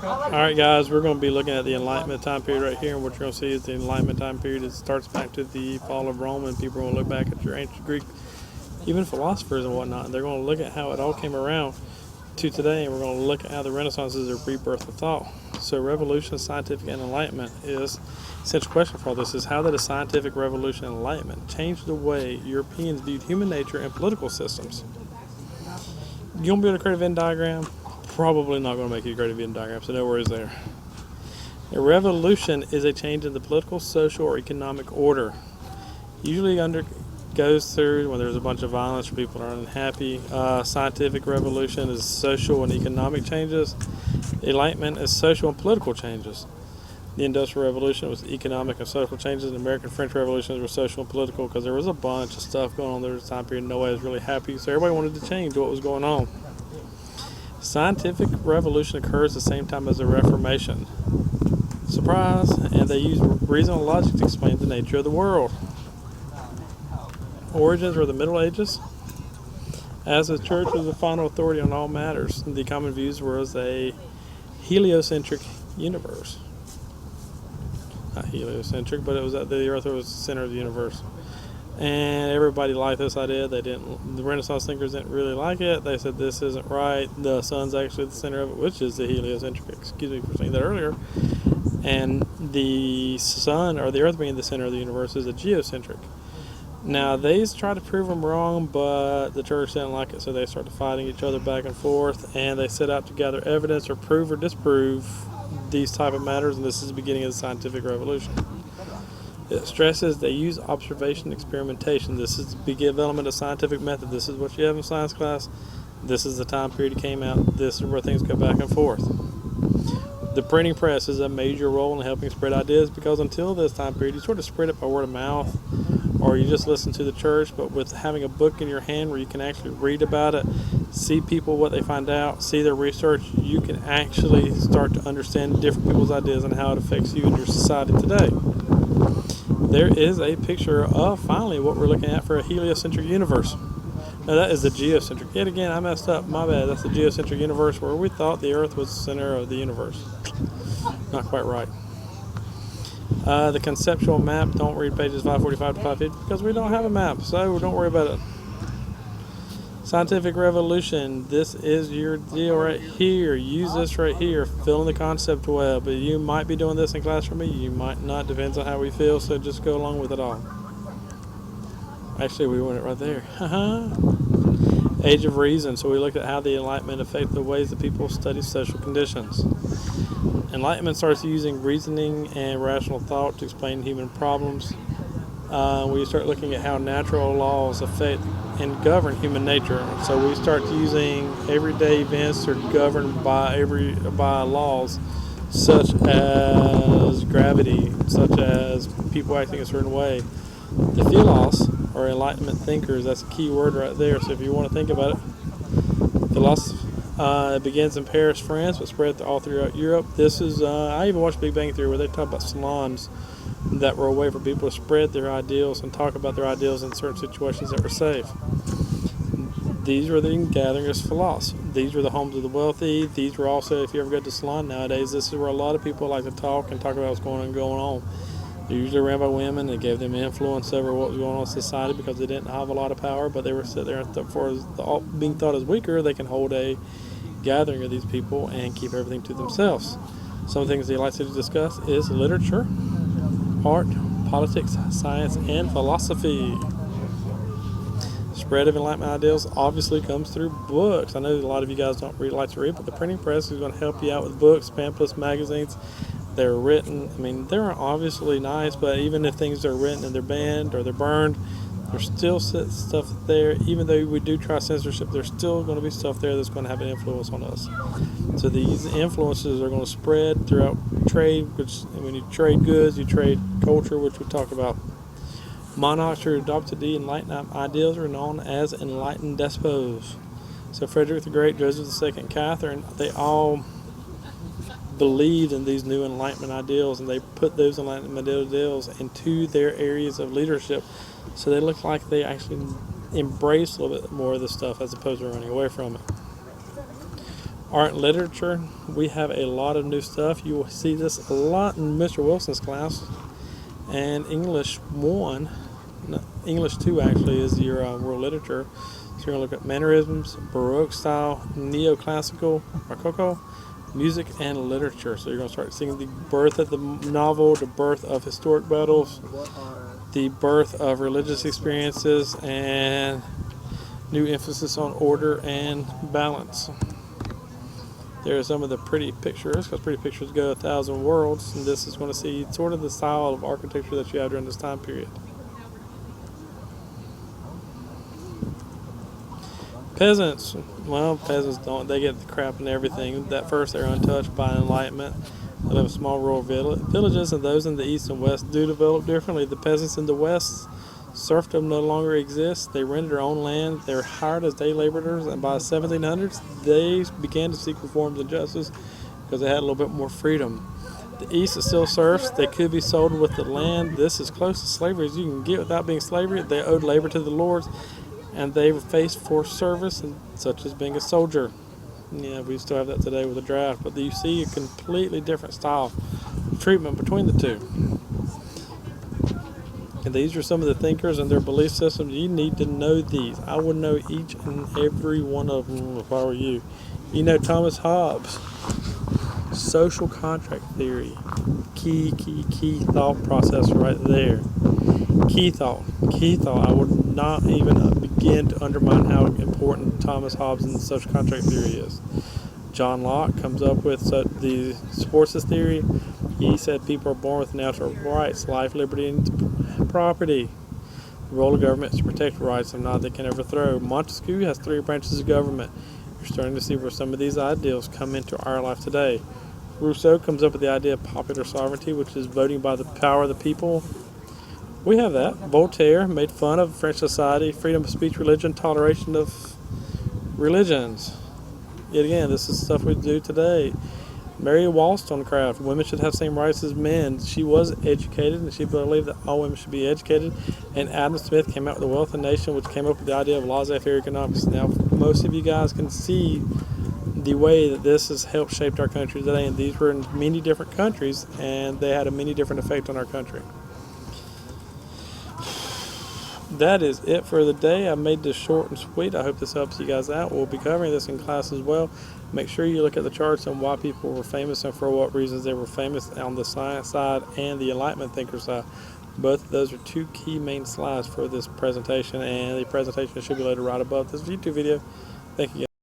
Alright guys, we're going to be looking at the Enlightenment time period right here, and what you're going to see is the Enlightenment time period. It starts back to the fall of Rome, and people are going to look back at your ancient Greek, even philosophers and whatnot, and they're going to look at how it all came around to today, and we're going to look at how the Renaissance is a rebirth of thought. So revolution, scientific, and enlightenment is essential question for all this is how did a scientific revolution and enlightenment change the way Europeans viewed human nature and political systems? You going to be able to create a Venn diagram? Probably not going to make you create a Venn diagram, so no worries there. A revolution is a change in the political, social, or economic order. Usually goes through when there's a bunch of violence or people are unhappy. Scientific revolution is social and economic changes. Enlightenment is social and political changes. The Industrial Revolution was economic and social changes. The American French Revolutions were social and political because there was a bunch of stuff going on there at the time period. Nobody was really happy, so everybody wanted to change what was going on. Scientific revolution occurs at the same time as the Reformation. Surprise! And they use reason and logic to explain the nature of the world. Origins were the Middle Ages. As the church was the final authority on all matters, the common views was a heliocentric universe. Not heliocentric, but it was that the Earth was the center of the universe. And everybody liked this idea. The Renaissance thinkers didn't really like it. They said this isn't right. The sun's actually the center of it, which is the heliocentric. Excuse me for saying that earlier. And the sun, or the Earth being the center of the universe, is a geocentric. Now, they tried to prove them wrong, but the church didn't like it, so they started fighting each other back and forth, and they set out to gather evidence or prove or disprove these type of matters, and this is the beginning of the scientific revolution. It stresses they use observation and experimentation. This is the development of scientific method. This is what you have in science class. This is the time period it came out. This is where things go back and forth. The printing press is a major role in helping spread ideas because until this time period, you sort of spread it by word of mouth or you just listen to the church, but with having a book in your hand where you can actually read about it, see people, what they find out, see their research, you can actually start to understand different people's ideas and how it affects you and your society today. There is a picture of finally what we're looking at for a heliocentric universe. Now that is the geocentric. Yet again, I messed up. My bad. That's the geocentric universe where we thought the Earth was the center of the universe. Not quite right. The conceptual map, don't read pages 545 to 550 because we don't have a map, so don't worry about it. Scientific revolution, this is your deal right here. Use this right here. Fill in the concept well, but you might be doing this in class for me. You might not. Depends on how we feel, so just go along with it all. Actually, we went it right there. Age of reason. So we looked at how the Enlightenment affected the ways that people study social conditions. Enlightenment starts using reasoning and rational thought to explain human problems. We start looking at how natural laws affect and govern human nature. So we start using everyday events are governed by laws such as gravity, such as people acting a certain way. The philos, or Enlightenment thinkers, that's a key word right there. So if you want to think about it, philosophy. It begins in Paris, France, but spread all throughout Europe. This is, I even watched Big Bang Theory where they talk about salons that were a way for people to spread their ideals and talk about their ideals in certain situations that were safe. These were the gatherings of philosophy. These were the homes of the wealthy. These were also, if you ever go to a salon nowadays, this is where a lot of people like to talk and talk about what's going on. They're usually ran by women. They gave them influence over what was going on in society because they didn't have a lot of power, but they were sitting there and being thought as weaker, they can hold a gathering of these people and keep everything to themselves. Some of the things they like to discuss is literature, art, politics, science, and philosophy. Spread of Enlightenment ideals obviously comes through books. I know a lot of you guys don't really like to read, but the printing press is going to help you out with books, pamphlets, magazines. They're written, I mean, they're obviously nice, but even if things are written and they're banned or they're burned, there's still stuff there. Even though we do try censorship, there's still going to be stuff there that's going to have an influence on us. So these influences are going to spread throughout trade, which when you trade goods, you trade culture, which we talk about. Monarchs who adopted the Enlightenment ideals are known as enlightened despots. So Frederick the Great, Joseph II, Catherine, they all believed in these new Enlightenment ideals, and they put those Enlightenment ideals into their areas of leadership, so they look like they actually embrace a little bit more of this stuff as opposed to running away from it. Art and literature, we have a lot of new stuff. You will see this a lot in Mr. Wilson's class. And English 1, no, English 2 actually is your world literature. So you're going to look at mannerisms, Baroque style, neoclassical, Rococo, music, and literature. So you're going to start seeing the birth of the novel, the birth of historic battles, the birth of religious experiences, and new emphasis on order and balance. There are some of the pretty pictures, because pretty pictures go 1,000 worlds, and this is going to see sort of the style of architecture that you have during this time period. Peasants, well, peasants don't, they get the crap and everything. At first they're untouched by enlightenment. They live in small rural villages, and those in the east and west do develop differently. The peasants in the west, serfdom no longer exists. They rented their own land. They were hired as day laborers, and by the 1700s, they began to seek reforms and justice because they had a little bit more freedom. The east is still serfs. They could be sold with the land. This is close to slavery as you can get without being slavery. They owed labor to the lords, and they were faced forced service, such as being a soldier. Yeah, we still have that today with the draft, but you see a completely different style of treatment between the two. And these are some of the thinkers and their belief systems. You need to know these. I would know each and every one of them if I were you. You know Thomas Hobbes, social contract theory. Key thought process right there. Key thought. I would not even begin to undermine how important Thomas Hobbes and the social contract theory is. John Locke comes up with the sportsist theory. He said people are born with natural rights, life, liberty, and property. The role of government is to protect rights, if not, they can overthrow. Montesquieu has 3 branches of government. You're starting to see where some of these ideals come into our life today. Rousseau comes up with the idea of popular sovereignty, which is voting by the power of the people. We have that. Voltaire made fun of French society, freedom of speech, religion, toleration of religions. Yet again, this is stuff we do today. Mary Wollstonecraft, women should have same rights as men. She was educated, and she believed that all women should be educated. And Adam Smith came out with The Wealth of the Nation, which came up with the idea of laissez-faire economics. Now, most of you guys can see the way that this has helped shape our country today, and these were in many different countries, and they had a many different effect on our country. That is it for the day. I made this short and sweet. I hope this helps you guys out. We'll be covering this in class as well. Make sure you look at the charts on why people were famous and for what reasons they were famous on the science side and the enlightenment thinker side. Both of those are 2 key main slides for this presentation, and the presentation should be located right above this YouTube video. Thank you guys.